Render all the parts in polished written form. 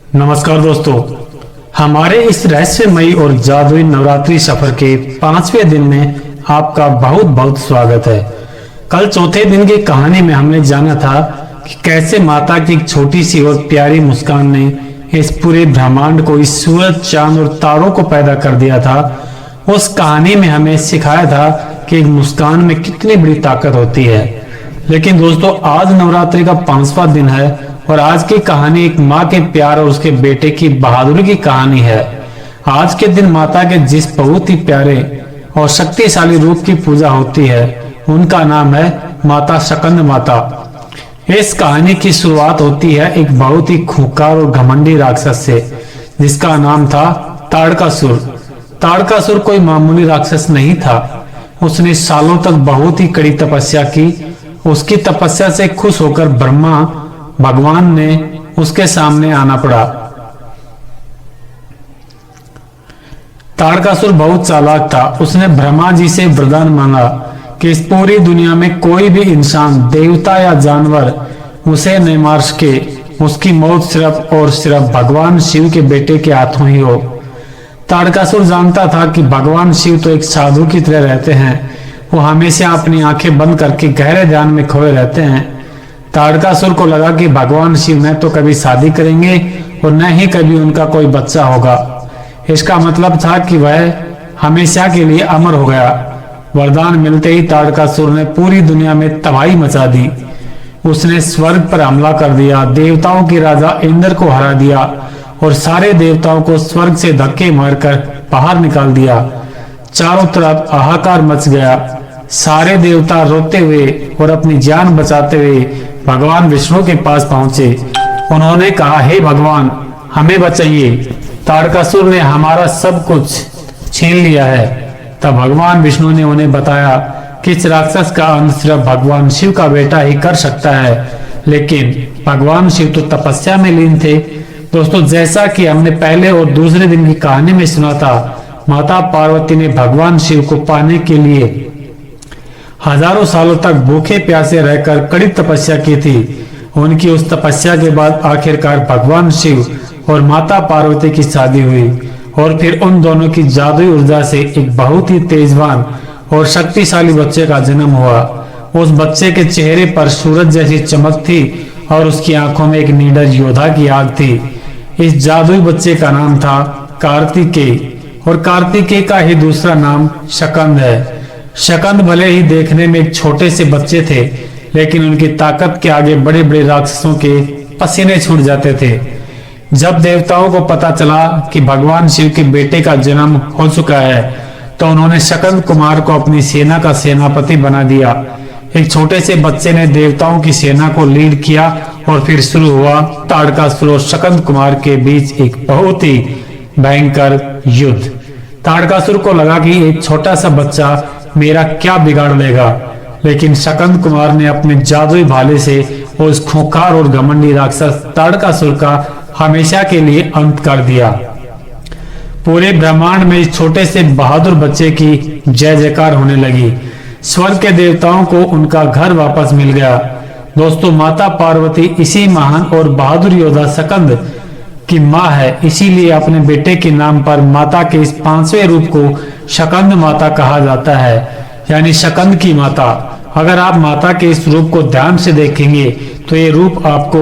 नमस्कार दोस्तों, हमारे इस रहस्यमयी और जादुई नवरात्रि सफर के 5वें दिन में आपका बहुत बहुत स्वागत है। कल चौथे दिन की कहानी में हमने जाना था कि कैसे माता की एक छोटी सी और प्यारी मुस्कान ने इस पूरे ब्रह्मांड को, इस सूरज, चांद और तारों को पैदा कर दिया था। उस कहानी में हमें सिखाया था कि एक मुस्कान में कितनी बड़ी ताकत होती है। लेकिन दोस्तों, आज नवरात्रि का 5वां दिन है और आज की कहानी एक माँ के प्यार और उसके बेटे की बहादुरी की कहानी है। आज के दिन माता के जिस बहुत ही प्यारे और शक्तिशाली रूप की पूजा होती है, उनका नाम है माता शकंद माता। इस कहानी की शुरुआत होती है एक बहुत ही खूंखार और घमंडी राक्षस से, जिसका नाम था ताड़कासुर। ताड़कासुर कोई मामूली राक्षस नहीं था। उसने सालों तक बहुत ही कड़ी तपस्या की। उसकी तपस्या से खुश होकर ब्रह्मा भगवान ने उसके सामने आना पड़ा। ताड़कासुर बहुत चालाक था। उसने ब्रह्मा जी से वरदान मांगा कि इस पूरी दुनिया में कोई भी इंसान, देवता या जानवर उसे न मार सके। उसकी मौत सिर्फ और सिर्फ भगवान शिव के बेटे के हाथों ही हो। ताड़कासुर जानता था कि भगवान शिव तो एक साधु की तरह रहते हैं। वो हमेशा अपनी आंखें बंद करके गहरे ध्यान में खोए रहते हैं। ताड़कासुर को लगा कि भगवान शिव न तो कभी शादी करेंगे और न ही कभी उनका कोई बच्चा होगा। इसका मतलब था कि वह हमेशा के लिए अमर हो गया। वरदान मिलते ही ताड़कासुर ने पूरी दुनिया में तबाही मचा दी। उसने स्वर्ग पर हमला कर दिया, देवताओं के राजा इंद्र को हरा दिया और सारे देवताओं को स्वर्ग से धक्के मारकर बाहर निकाल दिया। चारों तरफ हाहाकार मच गया। सारे देवता रोते हुए और अपनी जान बचाते हुए भगवान विष्णु के पास पहुंचे। उन्होंने कहा, हे भगवान, हमें बचाइए, ताड़कासुर ने हमारा सब कुछ छीन लिया है। तब भगवान विष्णु ने उन्हें बताया कि इस राक्षस का अंत सिर्फ भगवान शिव का बेटा ही कर सकता है। लेकिन भगवान शिव तो तपस्या में लीन थे। दोस्तों, जैसा कि हमने पहले और दूसरे दिन की कहानी में सुना था, माता पार्वती ने भगवान शिव को पाने के लिए हजारों सालों तक भूखे प्यासे रहकर कड़ी तपस्या की थी। उनकी उस तपस्या के बाद आखिरकार भगवान शिव और माता पार्वती की शादी हुई और फिर उन दोनों की जादुई ऊर्जा से एक बहुत ही तेजवान और शक्तिशाली बच्चे का जन्म हुआ। उस बच्चे के चेहरे पर सूरज जैसी चमक थी और उसकी आंखों में एक निडर योद्धा की आग थी। इस जादुई बच्चे का नाम था कार्तिकेय और कार्तिकेय का ही दूसरा नाम शकंद है। शकंद भले ही देखने में एक छोटे से बच्चे थे, लेकिन उनकी ताकत के आगे बड़े बड़े राक्षसों के पसीने छूट जाते थे। जब देवताओं को पता चला कि भगवान शिव के बेटे का जन्म हो चुका है, तो उन्होंने शकंद कुमार को अपनी सेना का सेनापति बना दिया। एक छोटे से बच्चे ने देवताओं की सेना को लीड किया और फिर शुरू हुआ ताड़कासुर और शकंद कुमार के बीच एक बहुत ही भयंकर युद्ध। ताड़कासुर को लगा कि एक छोटा सा बच्चा मेरा क्या बिगाड़ लेगा, लेकिन शकंद कुमार ने अपने जादुई भाले से उस खूंखार और घमंडी राक्षस ताड़कासुर का हमेशा के लिए अंत कर दिया। पूरे ब्रह्मांड में इस छोटे से बहादुर बच्चे की जय जयकार होने लगी। स्वर्ग के देवताओं को उनका घर वापस मिल गया। दोस्तों, माता पार्वती इसी महान और बहादुर योद्धा शकंद की माँ है। इसीलिए अपने बेटे के नाम पर माता के इस 5वें रूप को शकंद माता कहा जाता है, यानी शकंद की माता। अगर आप माता के इस रूप को ध्यान से देखेंगे तो ये रूप आपको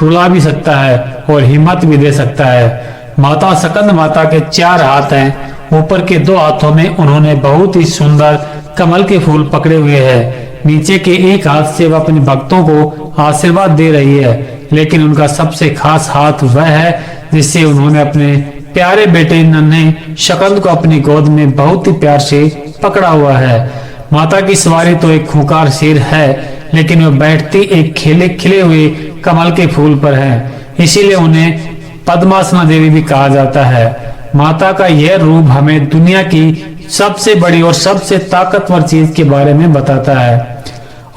रुला भी सकता है और हिम्मत भी दे सकता है। माता शकंद माता के 4 हाथ हैं। ऊपर के 2 हाथों में उन्होंने बहुत ही सुंदर कमल के फूल पकड़े हुए हैं। नीचे के एक हाथ से वह अपने भक्तों को आशीर्वाद दे रही है। लेकिन उनका सबसे खास हाथ वह है जिससे उन्होंने अपने प्यारे बेटे नन्हे शकंद को अपनी गोद में बहुत ही प्यार से पकड़ा हुआ है। माता की सवारी तो एक खूंखार शेर है, लेकिन वह बैठती एक खिले हुए कमल के फूल पर है। इसीलिए उन्हें पद्मासना देवी भी कहा जाता है। माता का यह रूप हमें दुनिया की सबसे बड़ी और सबसे ताकतवर चीज के बारे में बताता है,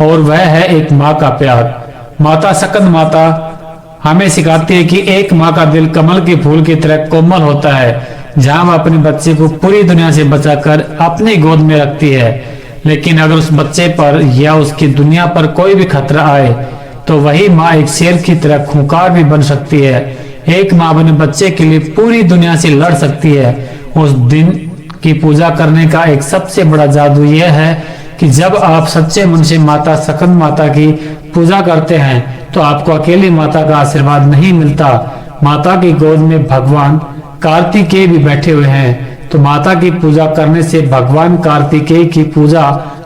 और वह है एक माँ का प्यार। माता शकंद माता हमें सिखाती है कि एक माँ का दिल कमल के फूल की तरह कोमल होता है, जहाँ वह अपने बच्चे को पूरी दुनिया से बचाकर अपनी गोद में रखती है। लेकिन अगर उस बच्चे पर या उसकी दुनिया पर कोई भी खतरा आए, तो वही माँ एक शेर की तरह खूंखार भी बन सकती है। एक माँ अपने बच्चे के लिए पूरी दुनिया से लड़ सकती है। उस दिन की पूजा करने का एक सबसे बड़ा जादू यह है कि जब आप सच्चे मन से माता स्कंद माता की पूजा करते हैं तो आपको अकेली माता का आशीर्वाद नहीं मिलता, माता की गोद में भगवान कार्तिकेय भी बैठे हुए हैं। तो माता की पूजा करने से भगवान कार्तिकेय की पूजा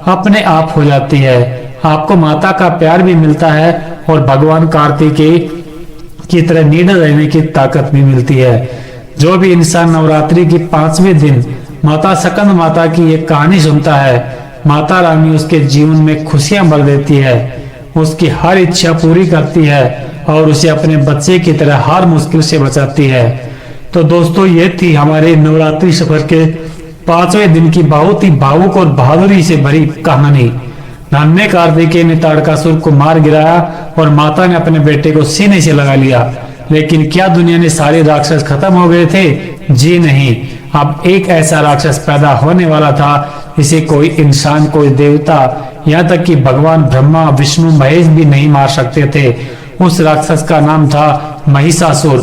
अपने आप हो जाती है, आपको माता का प्यार भी मिलता है और भगवान कार्तिकेय की तरह निडर रहने की ताकत भी मिलती है। जो भी इंसान नवरात्रि की 5वें दिन माता स्कंद माता की एक कहानी सुनता है, माता रानी उसके जीवन में खुशियां भर देती है, उसकी हर इच्छा पूरी करती है और उसे अपने बच्चे की तरह हर मुश्किल से बचाती है। तो दोस्तों, ये थी हमारे नवरात्रि सफर के 5वें दिन की बहुत ही भावुक और बहादुरी से भरी कहानी। नन्हे कार्तिकेय ने ताड़कासुर को मार गिराया और माता ने अपने बेटे को सीने से लगा लिया। लेकिन क्या दुनिया में सारे राक्षस खत्म हो गए थे? जी नहीं, अब एक ऐसा राक्षस पैदा होने वाला था जिसे कोई इंसान, कोई देवता, यहाँ तक कि भगवान ब्रह्मा, विष्णु, महेश भी नहीं मार सकते थे। उस राक्षस का नाम था महिषासुर,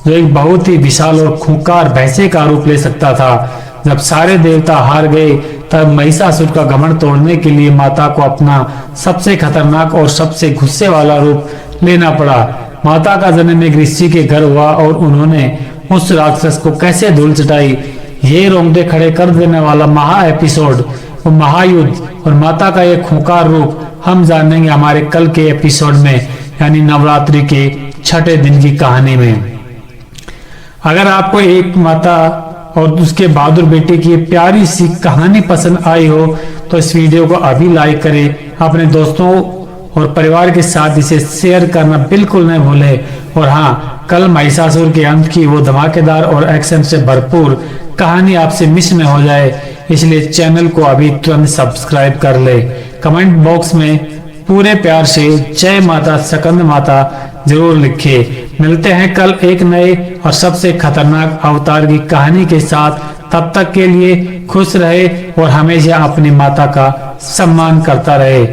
जो एक बहुत ही विशाल और खूंखार भैंसे का रूप ले सकता था। जब सारे देवता हार गए तब महिषासुर का घमंड तोड़ने के लिए माता को अपना सबसे खतरनाक और सबसे गुस्से वाला रूप लेना पड़ा। माता का जन्म एक ऋषि के घर हुआ और उन्होंने उस राक्षस को कैसे धूल चटाई, ये रोंगटे खड़े कर देने वाला महा एपिसोड, वो महायुद्ध और माता का एक खूंखार रूप हम जानेंगे हमारे कल के एपिसोड में, यानी नवरात्रि के 6ठे दिन की कहानी में। अगर आपको एक माता और उसके बहादुर बेटे की प्यारी सी कहानी पसंद आई हो तो इस वीडियो को अभी लाइक करें, अपने दोस्तों और परिवार के साथ इसे शेयर करना बिल्कुल न भूलें। और हाँ, कल महिषासुर के अंत की वो धमाकेदार और एक्शन से भरपूर कहानी आपसे मिस न हो जाए, इसलिए चैनल को अभी तुरंत सब्सक्राइब कर ले। कमेंट बॉक्स में पूरे प्यार से जय माता स्कंद माता जरूर लिखिए। मिलते हैं कल एक नए और सबसे खतरनाक अवतार की कहानी के साथ। तब तक के लिए खुश रहे और हमेशा अपनी माता का सम्मान करता रहे।